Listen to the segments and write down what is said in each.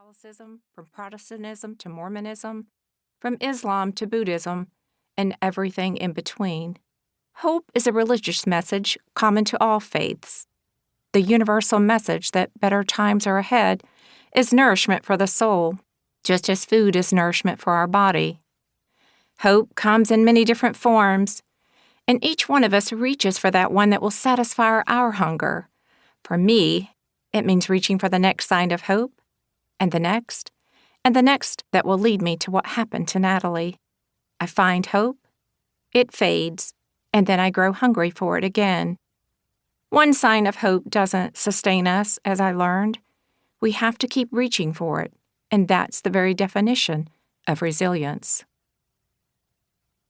Catholicism, from Protestantism to Mormonism, from Islam to Buddhism, and everything in between. Hope is a religious message common to all faiths. The universal message that better times are ahead is nourishment for the soul, just as food is nourishment for our body. Hope comes in many different forms, and each one of us reaches for that one that will satisfy our hunger. For me, it means reaching for the next sign of hope, and the next that will lead me to what happened to Natalee. I find hope, it fades, and then I grow hungry for it again. One sign of hope doesn't sustain us, as I learned. We have to keep reaching for it, and that's the very definition of resilience.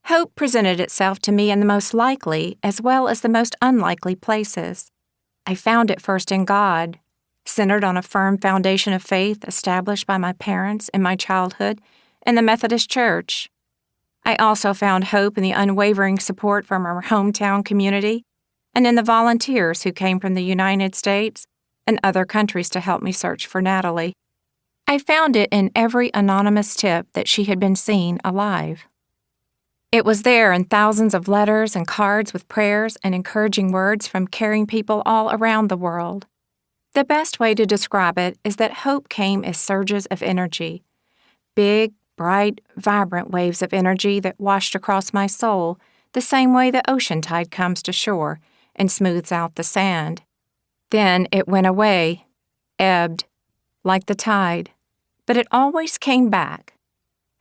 Hope presented itself to me in the most likely as well as the most unlikely places. I found it first in God, centered on a firm foundation of faith established by my parents in my childhood in the Methodist Church. I also found hope in the unwavering support from our hometown community and in the volunteers who came from the United States and other countries to help me search for Natalee. I found it in every anonymous tip that she had been seen alive. It was there in thousands of letters and cards with prayers and encouraging words from caring people all around the world. The best way to describe it is that hope came as surges of energy, big, bright, vibrant waves of energy that washed across my soul the same way the ocean tide comes to shore and smooths out the sand. Then it went away, ebbed, like the tide, but it always came back.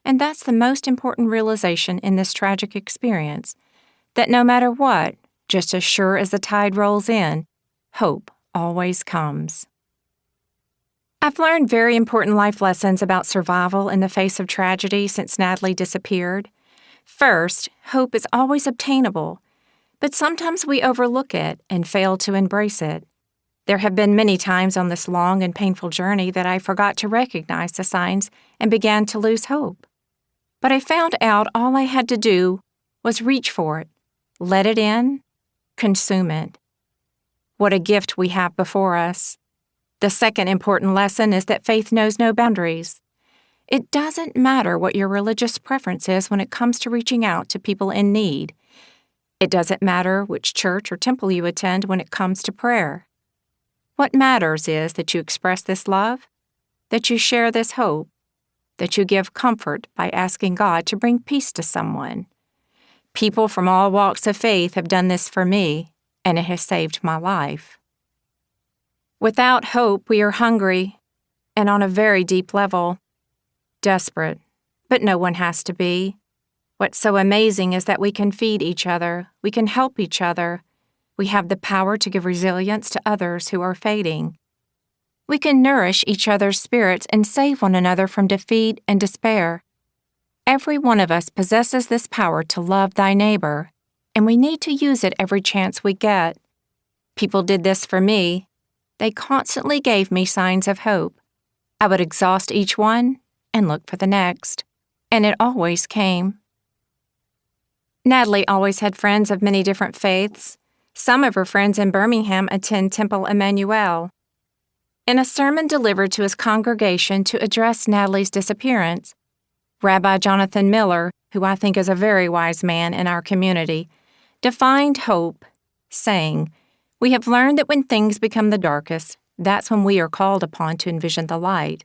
And that's the most important realization in this tragic experience, that no matter what, just as sure as the tide rolls in, hope always comes. I've learned very important life lessons about survival in the face of tragedy since Natalee disappeared. First, hope is always obtainable, but sometimes we overlook it and fail to embrace it. There have been many times on this long and painful journey that I forgot to recognize the signs and began to lose hope. But I found out all I had to do was reach for it, let it in, consume it. What a gift we have before us. The second important lesson is that faith knows no boundaries. It doesn't matter what your religious preference is when it comes to reaching out to people in need. It doesn't matter which church or temple you attend when it comes to prayer. What matters is that you express this love, that you share this hope, that you give comfort by asking God to bring peace to someone. People from all walks of faith have done this for me, and it has saved my life. Without hope, we are hungry, and on a very deep level, desperate, but no one has to be. What's so amazing is that we can feed each other, we can help each other, we have the power to give resilience to others who are fading. We can nourish each other's spirits and save one another from defeat and despair. Every one of us possesses this power to love thy neighbor, and we need to use it every chance we get. People did this for me. They constantly gave me signs of hope. I would exhaust each one and look for the next, and it always came. Natalee always had friends of many different faiths. Some of her friends in Birmingham attend Temple Emmanuel. In a sermon delivered to his congregation to address Natalee's disappearance, Rabbi Jonathan Miller, who I think is a very wise man in our community, defined hope, saying, "We have learned that when things become the darkest, that's when we are called upon to envision the light.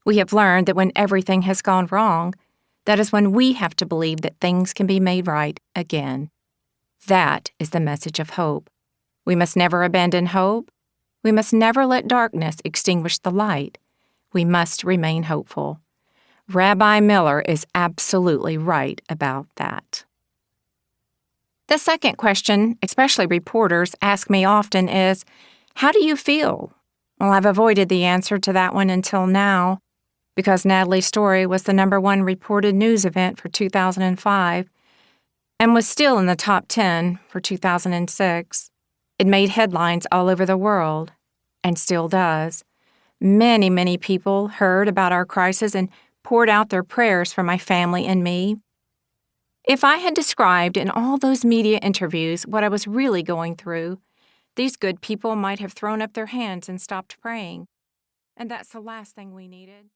We have learned that when everything has gone wrong, that is when we have to believe that things can be made right again." That is the message of hope. We must never abandon hope. We must never let darkness extinguish the light. We must remain hopeful. Rabbi Miller is absolutely right about that. The second question, especially reporters ask me often, is, how do you feel? Well, I've avoided the answer to that one until now, because Natalee's story was the #1 reported news event for 2005 and was still in the top 10 for 2006. It made headlines all over the world, and still does. Many, many people heard about our crisis and poured out their prayers for my family and me. If I had described in all those media interviews what I was really going through, these good people might have thrown up their hands and stopped praying. And that's the last thing we needed.